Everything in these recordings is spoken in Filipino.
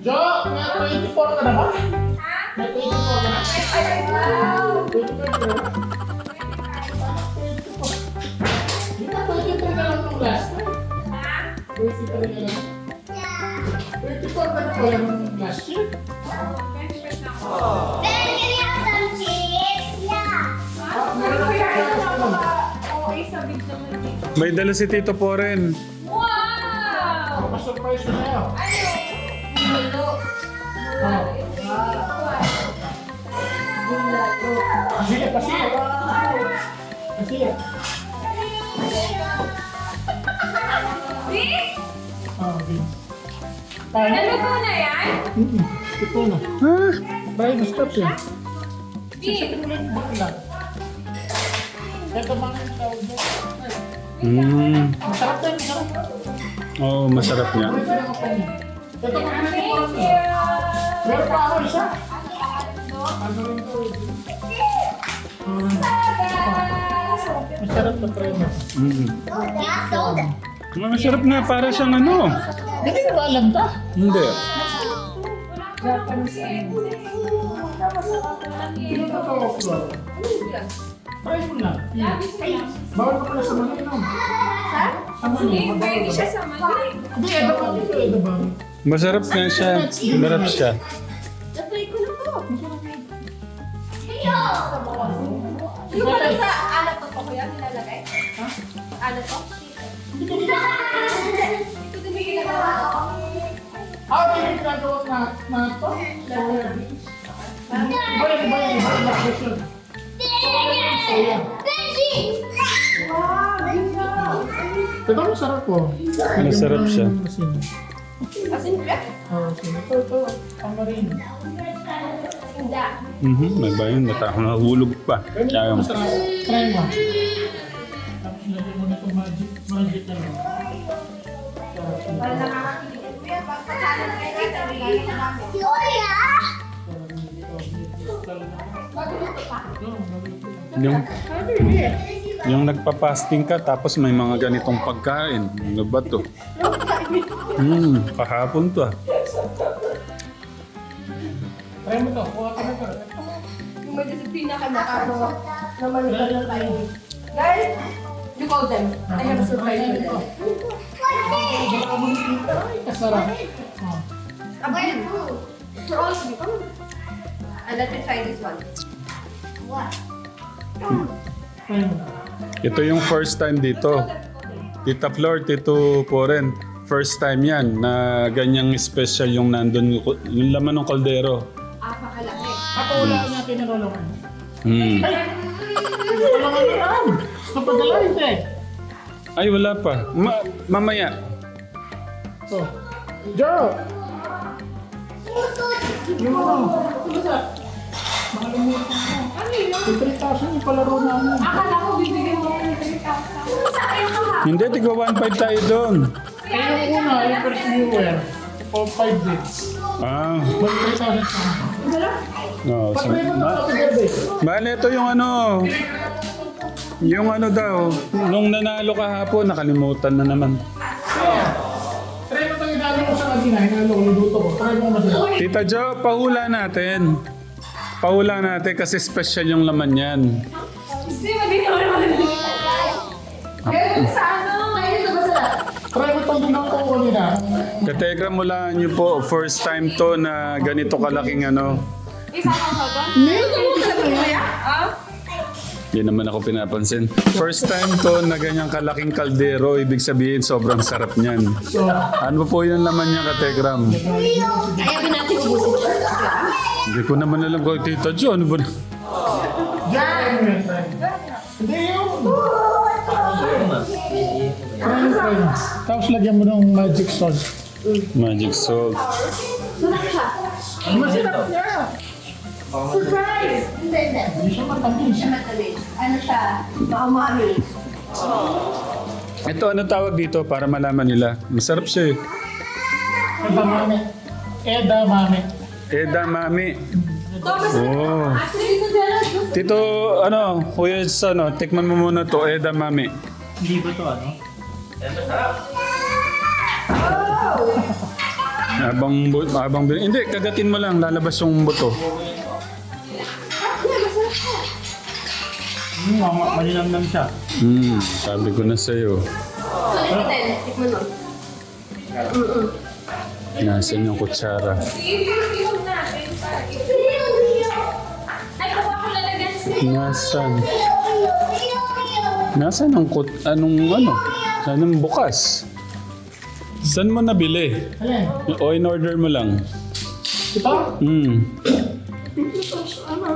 Jo, may 24 ka na ba? May 24 ka na? Ay, wow! 24 ka na? Di ba 23 ka lang nung last time? 23 ka lang. 24 ka na pala nung last year? Then, can you have some cheese? Yeah. Ah, meron na ka lang. Okay, sabi naman dito. May dala si Tito Poren. Wow! Surprise ko sa'yo. Ano? Bulalo. Sige, pasiya. Pasiya. Beef? Ah, Vince. Tayo? Naluto na yan? Ito na. Ha? Try mo stop yan. Beef? Bakla. Ito mga yung tawag mo. Masarap tayo, masarap. Oo, masarap niya. Ito mga yung Thank tawag mo. you! Meron pa ako isa. Ano rin to? Masarap na try mo. Soda. Masarap na, para siyang ano. Hindi mo ba alam ta? Hindi. Hindi mo ba ako? Try mo lang. Ay, bawal ka pala sa mga inom. Sa mga Hindi, inom. pwede siya sa mali. Hindi, ito ba? Ito ba? Masarap nga siya. Masarap siya. Natry ko na to. Yung pala sa alat to ko yan nilalagay? Ha? Alat to? Ito din may ginagawa ko. Ah, hindi yung ginagawa na ito? Soya beans. Iba yan, iba yan. Iba yung version. Soya. Ito masarap po. Masarap siya. Asin ba? Okay, ito. Tamarin. May bayan, nahulog pa. Pero ito Kaya, masarap. Try mo. Tapos lagyan mo na itong magic na lang. Para nakakakilig. Kuya, pag pagkalan kayo natin, nilalagyan namin. Soya! yung nagpa-fasting ka, tapos may mga ganitong pagkain. Ano ba to? Kahapon to ah. Try mo to. Kuha ka na to. Yung may disiplina ka na naman na tayo. Guys, you call them. I have a surprise for them. Baka mo nakita. Ay, kasarap. Oh. Abay, for all of you, come on. And let me try this one. What? Try mo. Ito yung first time dito. Tita Flor, Tito Poren. First time yan na ganyang special yung nandun, yung laman ng kaldero. Pakalaki. Ako wala ka natin na rolongan. Ay! Wala ka na ram! Napadala ito eh. Ay, wala pa. Mamaya. So, Joe! Yung ano? Makalimutan mo. Yung 3,000 yung palaro namin. Akala ko bibigyan mo ng 3,000. Sa akin ka. Hindi, tigwa 1.5 tayo doon. Eh yung una, yung first viewer, for 5 days. Ah, May 3,000 sa no. Patry mo na ito, birthday. Bale, ito yung ano. Yung ano daw. Nung nanalo kahapon, nakalimutan na naman. Try mo ito yung inalo ko sa kanina, inalo ko, niluto ko. Try mo masarap. Tita Jo, pahula natin. Pahula natin kasi special yung laman yan. Hindi, hindi naman naman. Meron sa ano? Ayun na ba sila? Try mo itong niluto ko kanina. Kategram mo lang nyo po, first time to na ganito kalaking ano. Isa kang sa ba? Hindi naman ako pinapansin. First time to na ganyang kalaking kaldero, ibig sabihin sobrang sarap niyan. So, Ano po yung laman niya, Kategram? Ayaw natin ubusin. Hindi ko naman alam kung Tita Jo, ano ba? try mo yan, try mo. Hindi yun. Try mo. Tapos lagyan mo ng magic salt. Magic salt. Masarap niya. Surprise! Hindi, hindi. Hindi siya matamis. Matamis. Ano siya? Maumami. Ito, ano tawag dito para malaman nila? Masarap siya eh. Edamame. Edamame. Edamame. Thomas, Oh. actually, ito dyan. Tito, ano, Kuya ano, tikman mo muna to, edamame. Hindi ba ito ano? Hindi, kagatin mo lang. Lalabas yung buto. Malinamnam siya. Sabi ko na sa'yo. Sulit din. Tikman mo. Nasaan yung kutsara? Iyon natin. Ay, baka ko lalagyan siya. Nasaan? Nasaan ang Anong bukas? Saan mo nabili? Alin? O in order mo lang? Ito? Ano?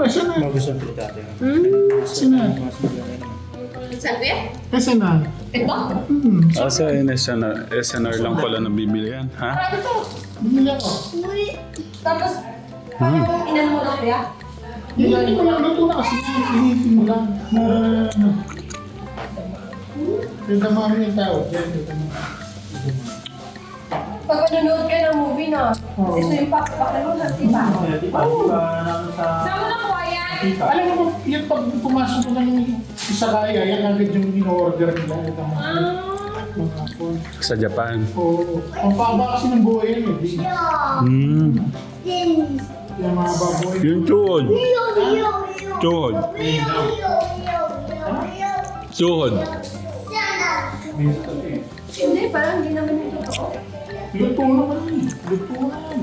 Saan na? Bagus ang fritate. Saan na? Saan ba yan? Kasi na. Ito? Sa SNR lang pala nabibili yan, ha? Ito. Bumili ako. Tapos, inan mo lang kaya? Hindi ko lang luto na kasi initin mo lang. Yung damahan yung tao. Pag nanonood ka ng movie na, ito yung pakanood ng tiba. Di ba namin sa... Saan mo nakuha yan? Alam mo, yan pag pumasok ko ng isa kaya, yan agad yung in-order nila. Yung damahan. Mga hapon. Sa Japan. Oo. Ang paba kasi ng buhay yan eh. Yung mga baboy. Yung tuhod. Tuhod. Tuhod. Hindi, parang hindi naman ito totoo. Luto naman yun. Luto na yan.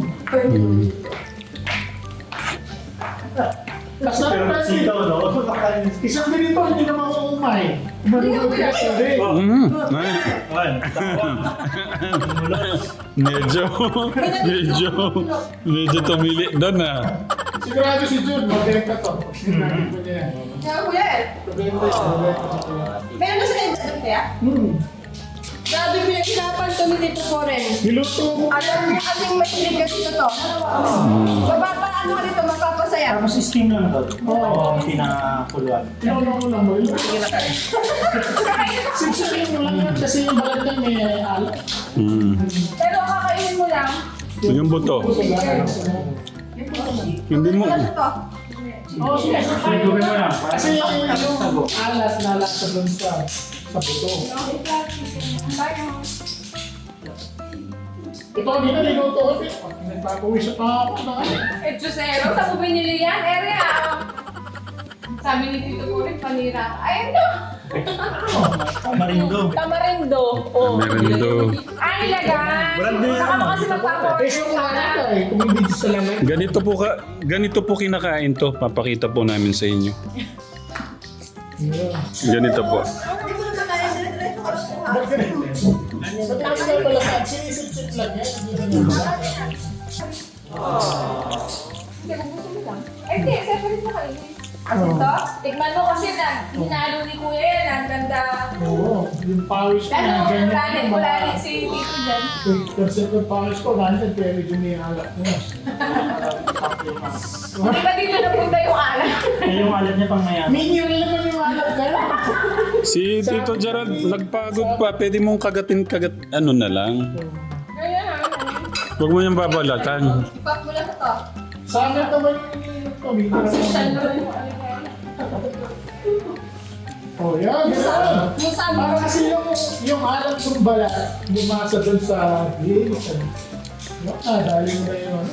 Pero sitaw, no? Isang ganito, hindi naman umay. Marunong ka sabi. Medyo tumili doon, ha? Sigurado si Jun, mabenta to. Sinabi ko niya yan. Kaya kuya eh. Mabenta siya. Meron na sila yung kaya? Sabi ko yung hinapan to ni Tito Foren. Niluto mo. Alam niya kasing mahilig kasi to. Mapapaano ka dito, mapapasaya. Tapos steam lang to. Oo, pinakuluan. Tinulong mo lang mo. Sipsakin mo lang yan kasi yung balat niya may alat. Pero kakainin mo lang. Yung buto. Hindi mo. Ano to? Oo, sige. Siguro mo lang. Kasi yung alas na lasa dun sa buto. Ito, hindi na niluto ko. Nagpapawis sa kahapon na ano. Eh, Jusero, saan mo binili yan? Area. Sabi ni Tito Kurik, panira. Ayun na. Marindo. Tamarindo. Oh. Tamarindo. Ay, lagay. Brand new yan, Saka ano? kasi magpapaorder Eh, yung ka. mga ito eh, kung hindi sa lamay. Ganito po kinakain to. Papakita po namin sa inyo. Ganito po. Hindi ko naman kaya dire-diretso ka lang kuha. Sa taas na pala sa sinisip-sip lang yan. Hindi na naman. Hindi, gusto mo lang. Ay, hindi. Separate mo kayo. Ito? Tikman mo kasi na hinalo ni Kuya yan. Ang ganda. Oo, yung pawis ko Lalo na mo ganyan. kulali si Tito dyan. 8% ng pawis ko, nandyan pero medyo may alat mo. Hindi ba dito napunta yung alam? Eh, yung alat niya pang mayan. Minion naman yung alat ka lang. Si Tito Gerald, nagpagod pa. Pwede mong ano na lang. Kaya na. Huwag mo yung babalatan. Ipak mo lang ito. Sa amin naman yung tumigil Social naman. naman. Oh, yan. Yan. Yung sabi ko, Parang kasi yung alat ng balat, lumasa dun sa gills. Dahil mo na yun.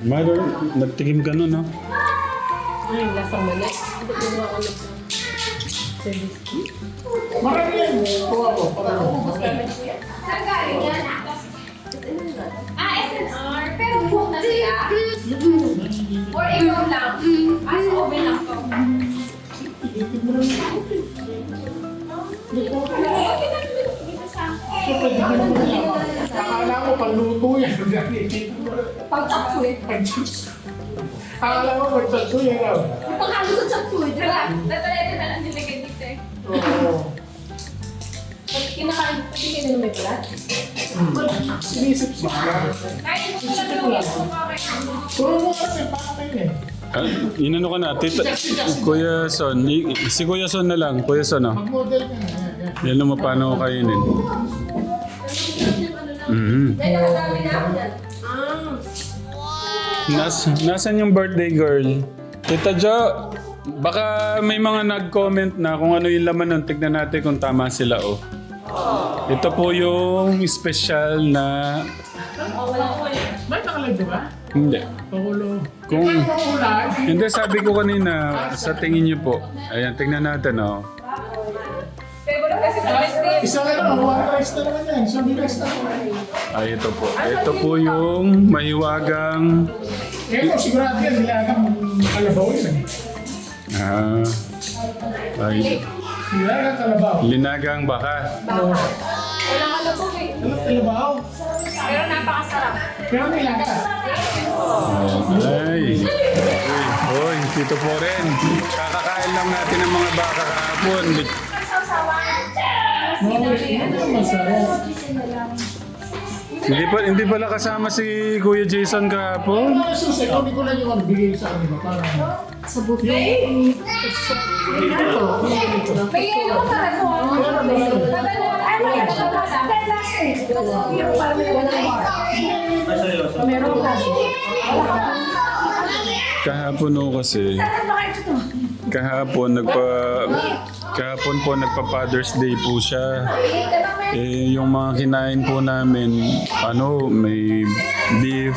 Mother, nagtikim ka nun, no? ay, lasang manis. Hindi ko naman ako Marami yan. Kuha ko. Saan galing yan? SNR. Pero buhok na siya. Or ikaw lang. Sa oven lang to. Akala ko pagluto yan. pag-chapsuy. Akala ko pag-chapsuy yan raw. Yung panghalo sa chapsuy, di ba? Natalete na lang nilagay dito eh. Oo. Pag kinakain, pati kayo na may balat. Sinisip-sip lang. Kahit mo lang lumis mo Puro mo kasi pakakain eh. Inano ka na, Tita, Kuya Son. Si Kuya Son na lang. Kuya Son, oh. Mag-model ka na. Yan. Yan naman paano ko kainin. Dahil nakadami na ako dyan. Nasaan yung birthday girl? Tita Jo, baka may mga nag-comment na kung ano yung laman nun. Tignan natin kung tama sila, oh. Ito po yung special na Ba't nakalive ba? Hindi. Pakulo. Kung... Pakulo. Hindi, sabi ko kanina, sa tingin niyo po. Ayan, tingnan natin, oh. Favorite kasi sa Wednesday. Isang one rice na naman yan. Isang bigas na naman. Ay, ito po. Ito po yung mahiwagang... Ito, sigurado yan. Nilagang kalabaw yun. Ah. Ay, Nilagang kalabaw. linagang baka. Walang kalabog eh. Kalabaw. Pero napakasarap. Pero nilaga. Ay. Hoy, Tito Poren. Kakakain lang natin ng mga baka kahapon. Masarap. Hindi pala kasama si Kuya Jason kahapon. Ano susi? Hindi ko lang yung bigay sa kanila. Parang... Sa buffet? May ano ko para ko. Ay, seryoso. Kahapon no kasi. Kahapon po nagpa Father's Day po siya. Eh yung mga kinain po namin, may beef,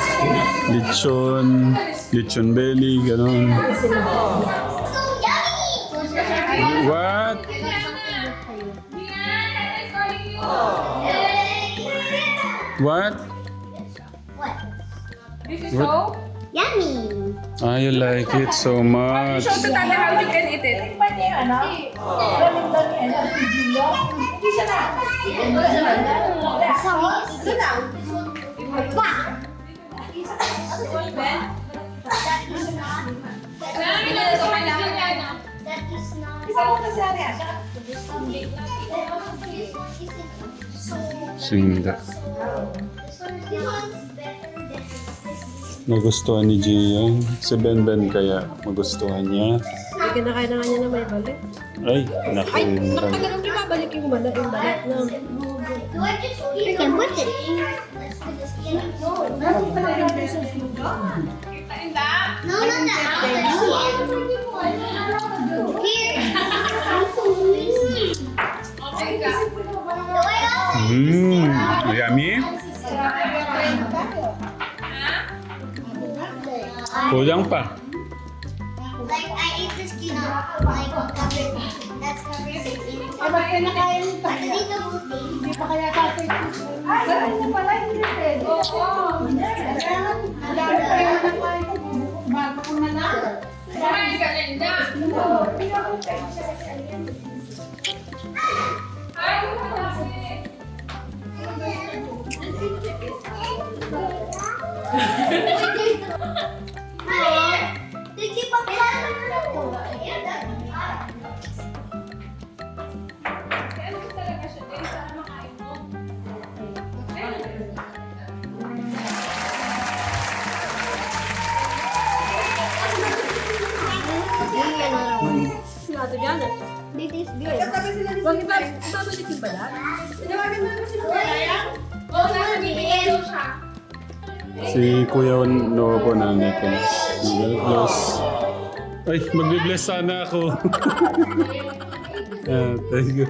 lechon belly, ganun. What? What? This is so. Yummy! Ah, you like it so much. Show to Tata how you can eat it. Sinda. Nagustuhan ni Gian. Si Ben kaya magustuhan niya. Hindi kinakain na nga niya na may balik. Ay, naku. Nakatagal ang ibabalik yung balat na. You can put it. No, not that. Here. Yummy? Kulang pa. Like I ate this like covered. That's covered. Ba't kinakain ito? At dito buti. Hindi pa kaya tatay. Ay, ganun na pala, hindi pwede. Dami pa yung nakain ko. Bago ko na lang. Ay, kalenda. Ay, Did you put that? talaga siya. Dahil sana makain mo. Nato dyan eh. This is good. Huwag ibabalik yung balat. Oo, nasa bibigyan siya. Si Kuya Noah po nandito na. Mag-bless. Ay, mag-bless sana ako. Thank you.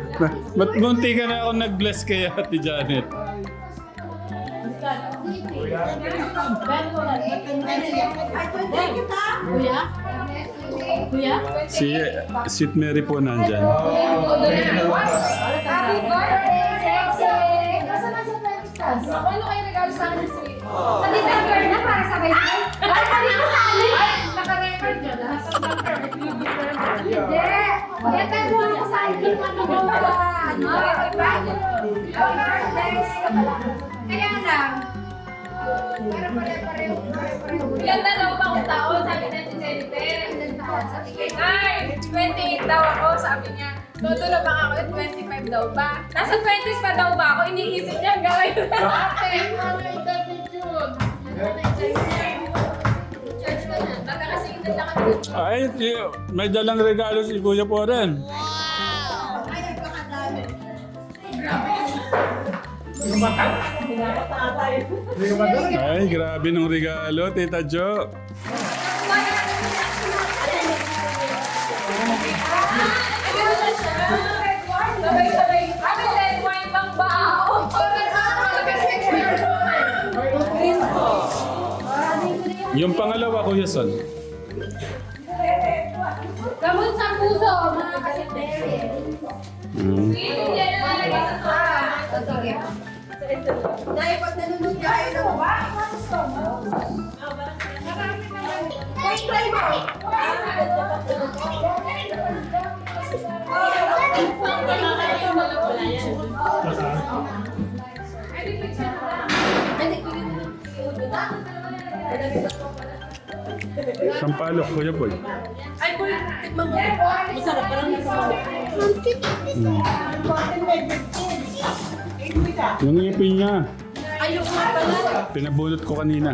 Ba't munti ka na ako nag-bless kay Ate Janet? Kuya? Kuya? Si Sweet Mary po nandyan. Happy birthday, sexy! Ano kayo regalo sa akin ni Sweet? Sa December na para sa Wednesday? Ay, kami ko sa amin! Ay, naka-record yun. Lahat ng number. Hindi! Kaya tayo ako sa akin. Ano ba ba? Ano? Happy birthday! Kaya lang. Para pare-pareho. Ilan na daw ba akong taon? Sabi na si Jennifer. Ay, 28 daw ako, sabi niya. Todo na baka ako, 25 daw ba? Nasa 20s pa daw ba ako? Iniisip niya gawin. Church ka na. Baka kasi ito na kami. Ay, may dalang regalo si Kuya po rin. Ay, grabe ng regalo, Tita Jo. Sabay-sabay. Ano red wine bang ba ako? Yung pangalawa, Kuya Son. Gamot sa puso, mga kasipere. Mm. Yung yan na lalagay sa sopa. Sige. Nay, pag nanonood ka kayo ng Ay, try mo. Sampalok, Kuya Boy. Ay, boy, tikman mo. Masarap, parang Yung ngipin niya, ayoko nga pala. pinabulot ko kanina.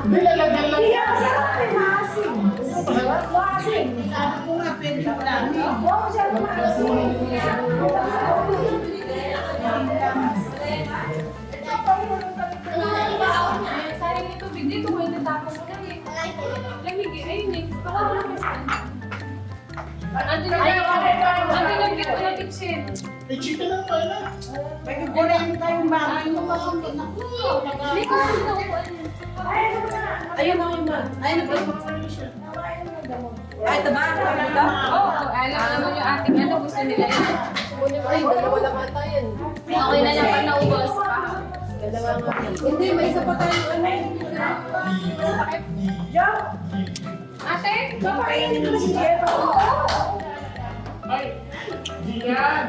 Nilalagyan lang yan. Sayang ito, bigay ko may natapos ko na eh. Lamig eh, ayun eh. Baka wala ka saan. Ando na yung kito na kitchen. Eh, chicken lang tayo na. Hindi ko sinuupuan. Ayun ako yung ma. Ayun na ba? Ay, ito ba? Oo, alam naman yung ating ano, gusto nila yun. Ay, dalawa lang ata yan. Okay na lang pag naubos pa. Dalawa nga. Hindi, may isa pa tayo. Ate? Papakainin mo na si Jeff. Ay, di yan.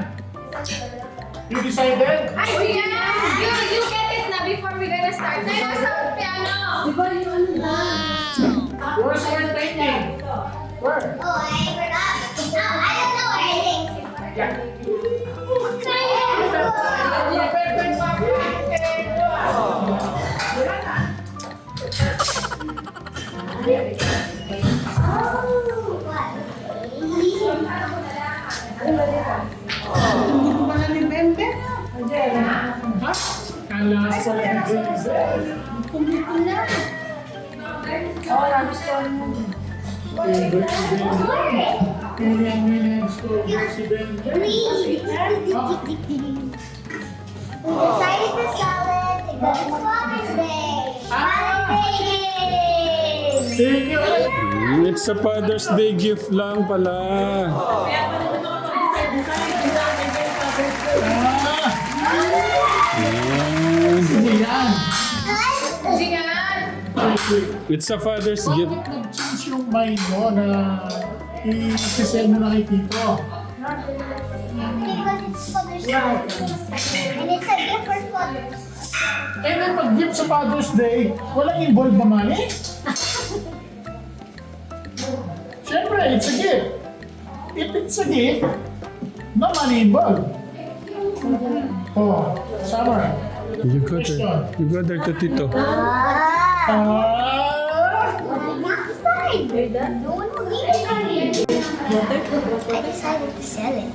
You decided? Ay, yan! You get it na before we gonna start. Na nasa piano! Diba yung ano na? Where's your painting? Where? Oh, I forgot. No, I don't know what I think. Yeah. Ha? Kala sa We decided to sell it because it's Father's Day. Father's Day! Thank you. It's a Father's Day gift lang pala. Ayan. Hindi yan. Hindi nga! It's a Father's gift. Bakit nag-change yung mind mo na i-sell mo na kay Tito? Because it's Father's Day. And it's a gift for fathers. Eh, na mag-gift sa Father's Day, walang involved na money? Siyempre, it's a gift. If it's a gift, no money involved. Oh, Summer. You go there to Tito. Ah! Ah! What did you decide? No one will eat it. I decided to sell it.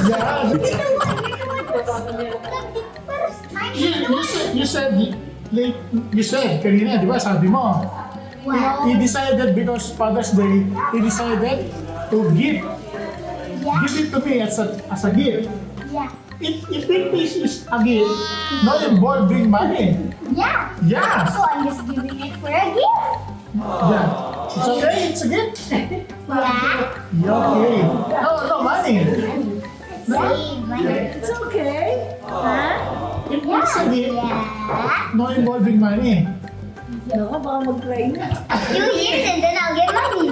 Yeah. You said, kanina, di ba, sabi mo, Wow. he decided because Father's Day, he decided to give it to me as a gift. Yeah. If this is a gift, not involving money. Yeah. Yeah. So I'm just giving it for a gift. Yeah. It's okay, it's a gift. Yeah. Yeah, okay. No money. Save money. It's okay. Huh? If it's a gift, Yeah. no involving money. 2 years and then I'll get money.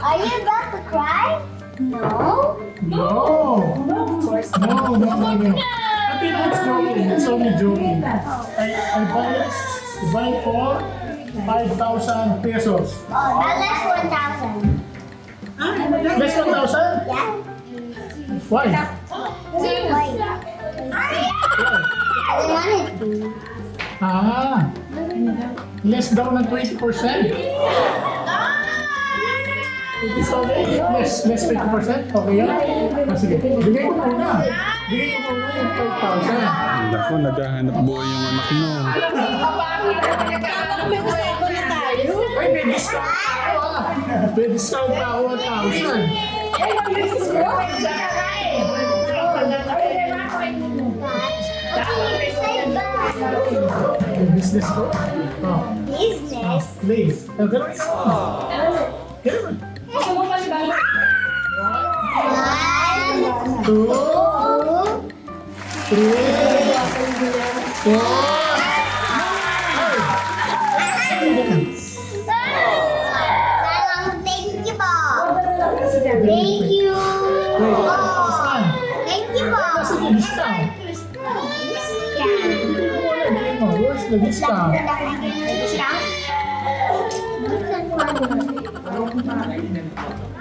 Are you about to cry? No. No. Of course No. I think it's joking. It's only joking. I buy for 5,000 pesos. Oh, not less 1,000. Less 1,000? Yeah. Why? Why? I wanted to. Ah. Less daw ng 20%. It's okay. Less 20%. Okay yan? Ah, sige. Bigay ko muna. Bigay ko muna yung 5,000. Naku, naghahanap buhay yung anak mo. Ay, may discount pa ako ah. May discount pa ako 1,000. Yung business ko. Oh, Business. please. Ganun ka. Ganun. Gusto mo palibalan? 1, 2, 2, 3, 4. Thank you po. Thank you. Saan? Thank you po. Kasi yung discount. Where's the discount?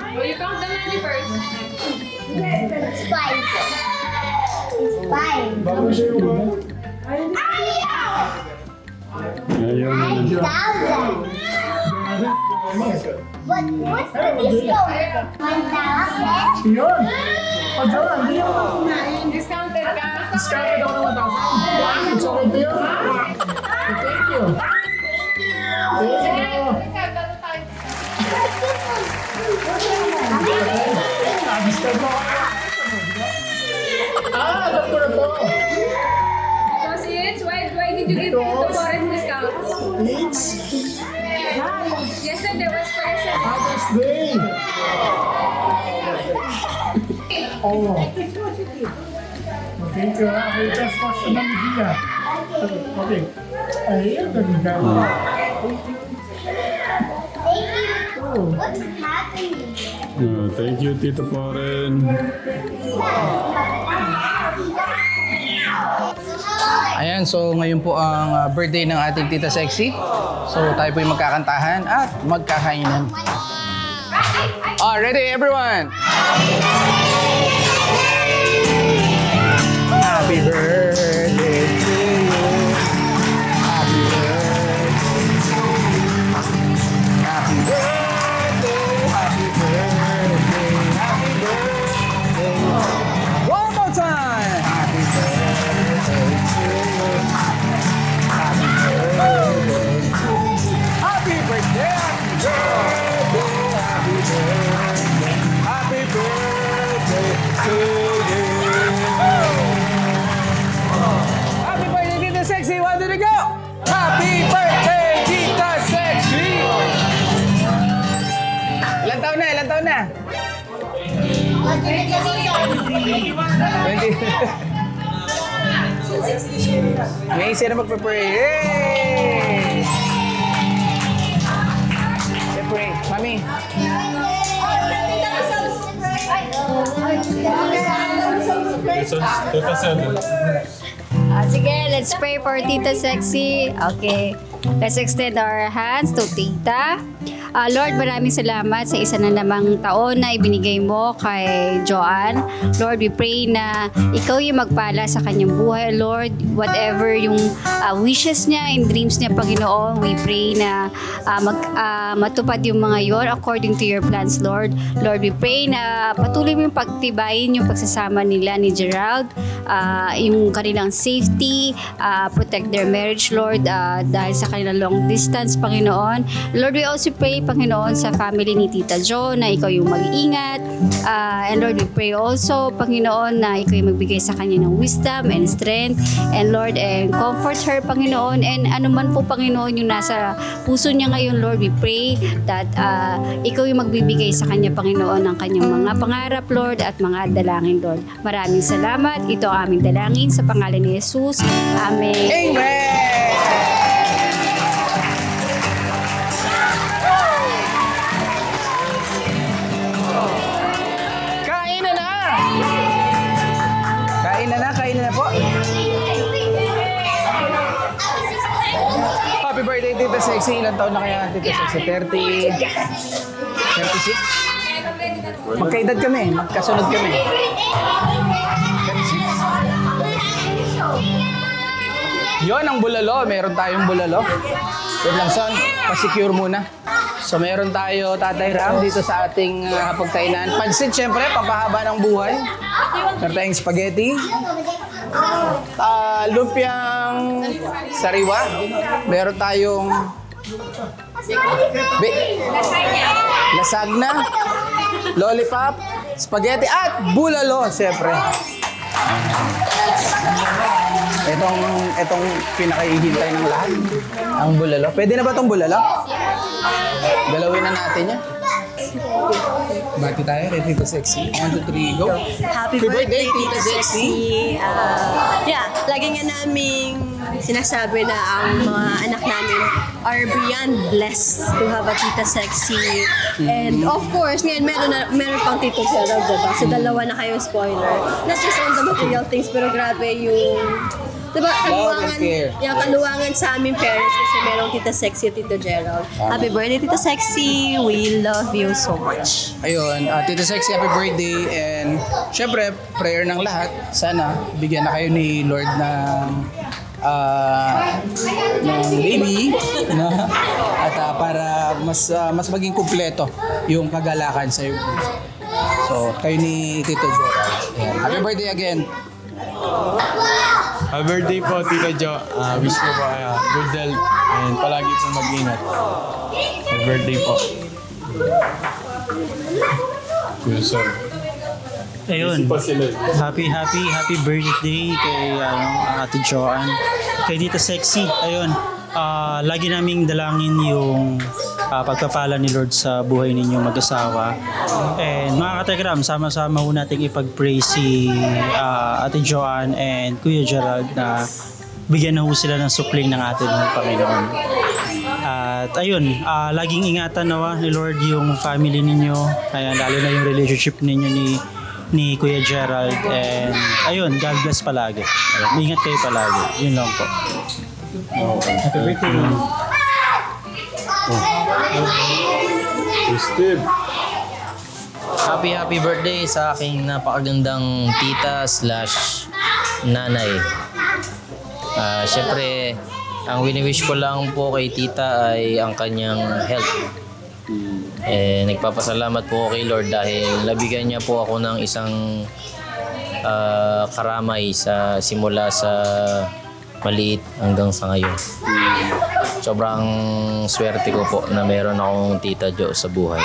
Oh, you count the money first. It's 5. It's 5. Bago siya yung Ayaw na. 5,000. What's the discount? 1,000? Yun. O, Joanne, hindi yung Discounted ka. discounted ako ng 1,000. It's okay to you? Thank you. Thank you. Discount mo ako. Alam ko na to. Because it's, why did you give me the foreign discounts? It's Yesterday was present. Father's Day. Oh. Thank you. I just watched the movie here. Okay. Ayun, ganda. Thank you. Oh. What's happening? Thank you, Tito Poren. Ayan, so ngayon po ang birthday ng ating Tita Sexy. So tayo po yung magkakantahan at magkakainan. Ready everyone? Happy birthday to you. Happy birthday. Happy birthday. Happy birthday. Happy birthday. One more time. Happy birthday to you. Happy birthday. Happy birthday. Happy birthday. Happy birthday to you. Happy birthday, Tita Sexy. 1, 2, 3, go! Happy birthday, Tita Sexy! Ilan taon na? Ilan taon na? 20. May isa na magpe-pray. Yay! Pray. Mami. Tita Sel. Sige, let's pray for Tita Sexy. Okay. Let's extend our hands to Tita. Lord, maraming salamat sa isa na namang taon na ibinigay mo kay Joanne. Lord, we pray na ikaw yung magpala sa kanyang buhay, Lord. Whatever yung wishes niya and dreams niya, Panginoon, we pray na matupad yung mga yon according to your plans, Lord. Lord, we pray na patuloy mo yung pagtibayin yung pagsasama nila ni Gerald, yung kanilang safety, protect their marriage, Lord, dahil sa kanilang long distance, Panginoon. Lord, we also pray, Panginoon, sa family ni Tita Jo na ikaw yung mag-iingat. And Lord, we pray also, Panginoon, na ikaw yung magbigay sa kanya ng wisdom and strength. And Lord, and comfort her, Panginoon. And anuman po, Panginoon, yung nasa puso niya ngayon, Lord, we pray that ikaw yung magbibigay sa kanya, Panginoon, ng kanyang mga pangarap, Lord, at mga dalangin, Lord. Maraming salamat. Ito ang aming dalangin sa pangalan ni Jesus. Amen. Amen! Kain na po. Happy birthday, Tita Sexy. Ilan taon na kaya, Tita Sexy? 36? Magkaedad kami. Magkasunod kami. 36? Yon ang bulalo. Meron tayong bulalo. Wait lang, son. Pa-secure muna. So, meron tayo, Tatay Ram, dito sa ating pagkainan. Pansit, syempre, papahaba ng buhay. Meron tayong spaghetti. Lumpiang sariwa. Meron tayong lasagna, lollipop, spaghetti, at bulalo, syempre. itong pinakahihintay ng lahat. Ang bulalo. Pwede na ba itong bulalo? Galawin na natin yan. Bati tayo kay Tita Sexy. 1, 2, 3, go. Happy birthday, Tita Sexy! Lagi nga naming sinasabi na ang mga anak namin are beyond blessed to have a Tita Sexy. And of course, ngayon meron pang Tito Gerald, diba? So dalawa na kayong spoiler. Not just on the material things, pero grabe yung... Diba, kaluwangan, care. yung kaluwangan sa aming parents kasi merong Tita Sexy at Tito Gerald. Happy birthday, Tita Sexy! We love you so much. Ayun, Tita Sexy, happy birthday. And syempre, prayer ng lahat. Sana bigyan na kayo ni Lord ng baby. No? At para mas maging kumpleto yung kagalakan sa iyo. So, kayo ni Tito Gerald. Ayan. Happy birthday again. Happy birthday po, Tita Jo. Wish ko po good health and palagi po mag-ingat. Happy birthday po. Kuya Son. Ayun. Pa sila. Happy birthday kay Ate Joanne. Kay Tita Sexy. Ayun. Lagi naming dalangin yung pagpapala ni Lord sa buhay ninyong mag-asawa. And mga kategram, sama-sama ho natin ipag-pray si Ate Joanne and Kuya Gerald na bigyan na ho sila ng supling ng ating Panginoon. At ayun, laging ingatan nawa ni Lord yung family ninyo, ayan, lalo na yung relationship ninyo ni Kuya Gerald. And ayun, God bless palagi. Ayun, ingat kayo palagi. Yun lang po. Happy birthday. Steve. Happy birthday sa aking napakagandang tita/nanay. Siyempre, ang wini-wish ko lang po kay tita ay ang kanyang health. Nagpapasalamat po kay Lord dahil nabigyan niya po ako ng isang karamay simula sa maliit hanggang sa ngayon. Sobrang swerte ko po na meron akong Tita Jo sa buhay.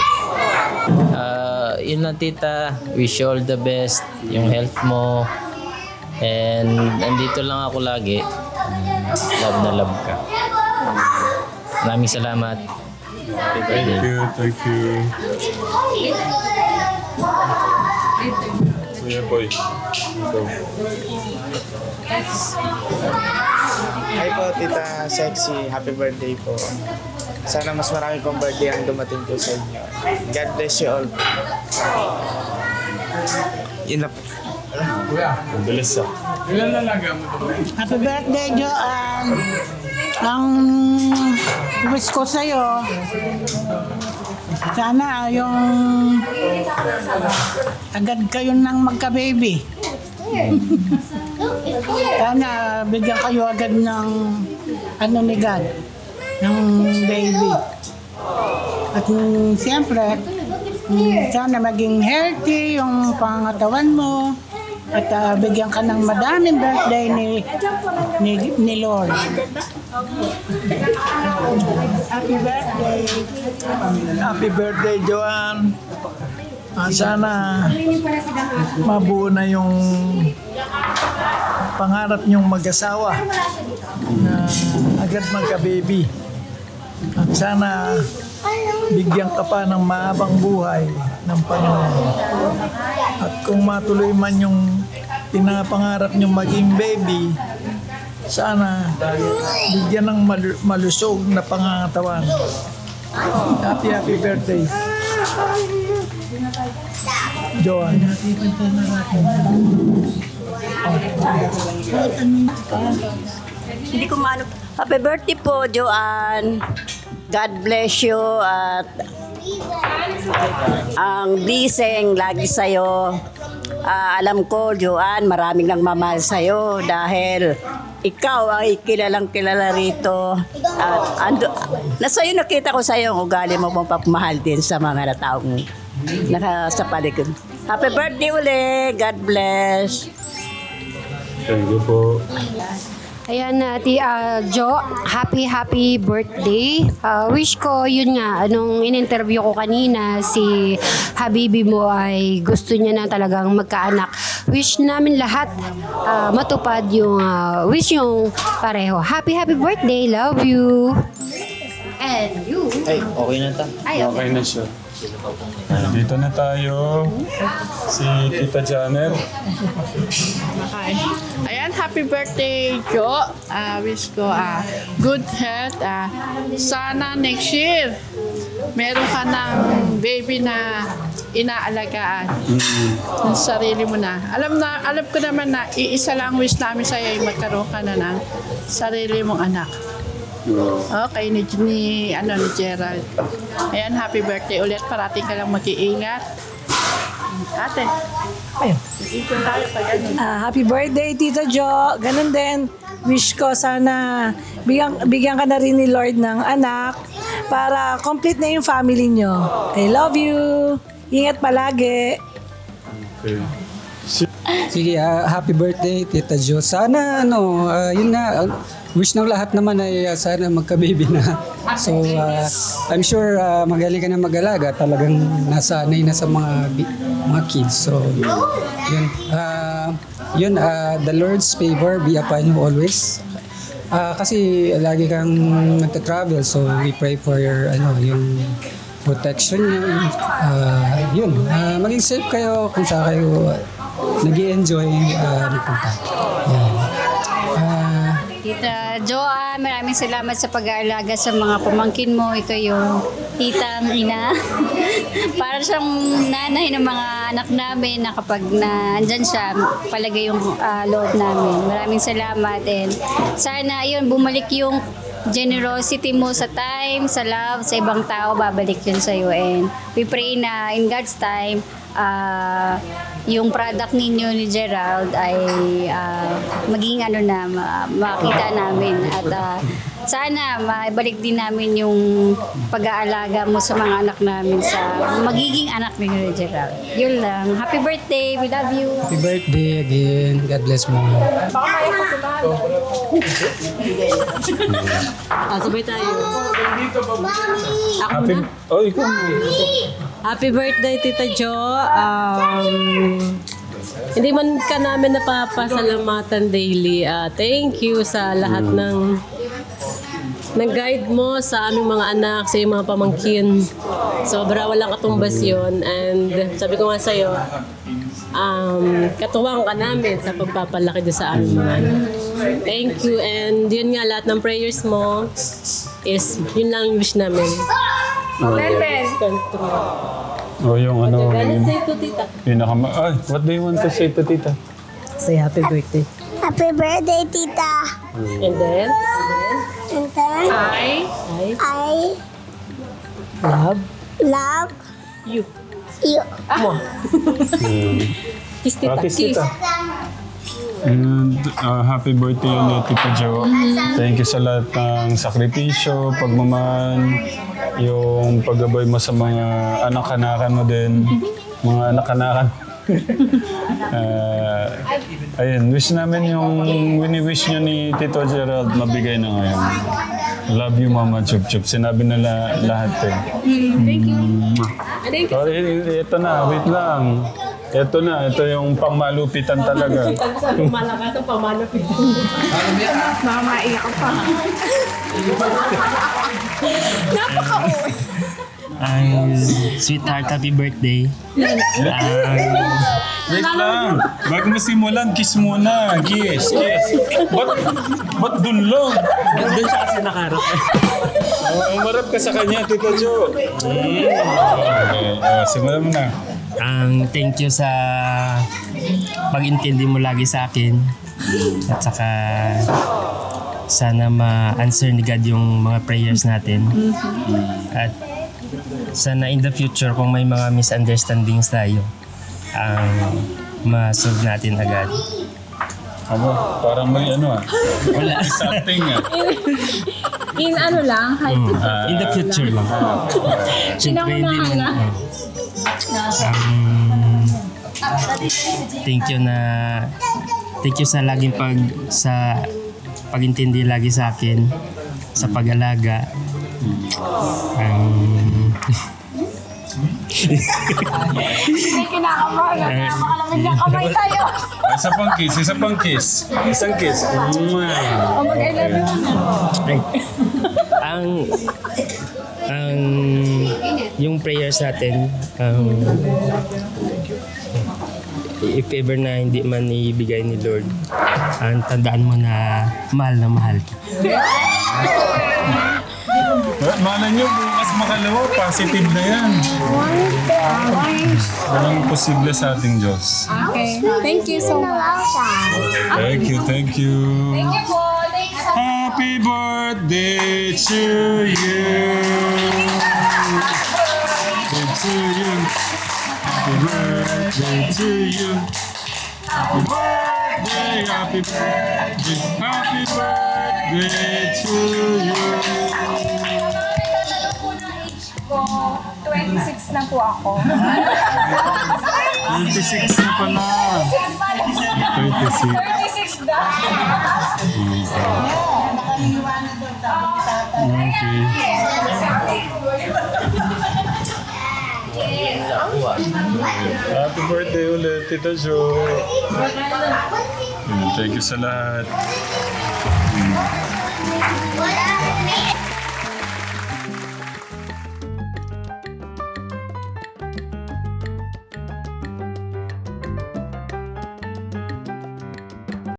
Yun lang tita, wish you all the best, yung health mo, and andito lang ako lagi. Love na love ka. Maraming salamat. Thank you. Kuya Boy. Ito. Hi po, Tita Sexy. Happy birthday po. Sana mas marami pong birthday ang dumating po sa inyo. God bless you all. Yun lang po. Ang bilis ah. Ilan na lang mo ito? Happy birthday, Joanne! Ang wish ko sa'yo, sana yung agad kayo nang magka-baby. Sana bigyan kayo agad ng ni God, ng baby. At siyempre, sana maging healthy yung pangatawan mo. At bigyan ka ng madaming birthday ni Lord. Happy birthday. Happy birthday, Joanne. Sana mabuo na yung pangarap niyong mag-asawa na agad magka-baby. At sana bigyan ka pa ng mahabang buhay ng Panginoon. At kung matuloy man yung pinapangarap niyong maging baby, sana bigyan ng malusog na pangangatawan. Happy birthday, Joan. Hindi ko maano. Happy birthday po, Joanne. God bless you at ang blessing lagi sa'yo. Alam ko, Joanne, maraming nagmamahal sa'yo dahil ikaw ay kilalang kilala rito. At nasa'yo nakita ko sa'yo ang ugali mo mong pagmahal din sa mga taong nasa paligid. Happy birthday uli. God bless. Thank you po. Ayan, Jo, happy birthday. Wish ko, yun nga, anong in-interview ko kanina, si Habibi mo ay gusto niya na talagang magkaanak. Wish namin lahat matupad yung wish yung pareho. Happy birthday, love you. And you. Ay, okay na ta. Ay, Okay na siya. Dito na tayo. Si Tita Janet. Ayan, happy birthday, Jo. Wish ko good health. Sana next year, meron ka ng baby na inaalagaan. Ng sarili mo na. Alam ko naman na iisa lang wish namin sa'yo ay magkaroon ka na ng sarili mong anak. Okay, ni Gerald. Ayan, happy birthday ulit. Parating ka lang mag-iingat. Ate. Ayun. Ikot tayo pag ano. Happy birthday, Tita Jo. Ganun din. Wish ko sana bigyan ka na rin ni Lord ng anak para complete na yung family nyo. I love you. Ingat palagi. Okay. Sige, happy birthday, Tita Jo. Sana, yun nga, wish ng lahat naman ay sana magka-baby na. So, I'm sure magaling ka na mag-alaga. Talagang nasanay na sa mga kids. So, yun. The Lord's favor be upon you always. Kasi lagi kang nagta-travel. So, we pray for your, yung protection nyo. Yun, maging safe kayo kung saan kayo nag-i-enjoy magpunta. Tita Joanne, maraming salamat sa pag-aalaga sa mga pamangkin mo. Ikaw yung titang ina. Para siyang nanay ng mga anak namin na kapag nandyan siya, palagay yung loob namin. Maraming salamat and sana yun, bumalik yung generosity mo sa time, sa love, sa ibang tao, babalik yun sa'yo. And we pray na in God's time, yung product ninyo ni Gerald ay maging makita namin at sana maibalik din namin yung pag-aalaga mo sa mga anak namin sa magiging anak ni Gerald. Yun lang. Happy birthday. We love you. Happy birthday again. God bless mo. Sabay tayo. Happy, ikaw. Happy birthday, Tita Jo. Hindi man ka namin napapasalamatan daily. Thank you sa lahat ng guide mo sa aming mga anak, sa iyong mga pamangkin. Sobra walang katumbas yun. And sabi ko nga sa'yo, katuwang ka namin sa pagpapalaki doon sa aming mga anak. Thank you. And yun nga, lahat ng prayers mo is yun lang yung wish namin. Yung Galit sa'yo to, Tita. What do you want to say to Tita? Say happy birthday. Happy birthday, Tita. And then? I love you. Kiss Tita. Kiss Tita. And happy birthday ulit, Tita Jo. Thank you sa lahat ng sakripisyo, pagmamahal, yung paggabay mo sa mga anak-anakan mo din. Mga anak-anakan. Ayun, wish namin yung wini-wish nyo ni Tito Gerald mabigay na ngayon. Love you, Mama Chup Chup. Sinabi nila lahat eh. Thank you. Thank you. Ito na, wait lang. Ito yung pangmalupitan talaga. Malakas ang pangmalupitan. Mamaiyak ka pa. Napaka-uwi. Sweetheart, happy birthday. Wait lang. Bago mo simulan, kiss muna. Kiss. Ba't dun lang? Doon siya kasi nakarap. Umarap ka sa kanya, Tita Jo. Okay. Simulan mo na. Thank you sa pag-intindi mo lagi sa akin. At saka sana ma-answer ni God yung mga prayers natin. At sana in the future kung may mga misunderstandings tayo, ma-solve natin agad. Parang may Wala. something In in the future lang. Siyempre, hindi mo. Thank you sa laging pag-intindi lagi sa akin sa pag-alaga. May kinakabahan. Baka naman niya kamay tayo. Isa pang kiss, isa pang kiss. Isang kiss. O mag-I love you na. Ay, ang yung prayers natin, if ever na hindi man ibigay ni Lord, tandaan mo na mahal ka. Malay nyo, bukas makalawa, positive na yan. Walang posible sa ating Diyos. Okay. Thank you so much. Thank you, thank you. Thank you po. Thanks. Happy birthday to you. To you. Happy birthday to you. Happy birthday, happy birthday, happy birthday to you. 26 na po ako. 26 na pala. 26. 26 na. Okay. Happy birthday ulit, Tita Jo. Thank you sa lahat. Wala.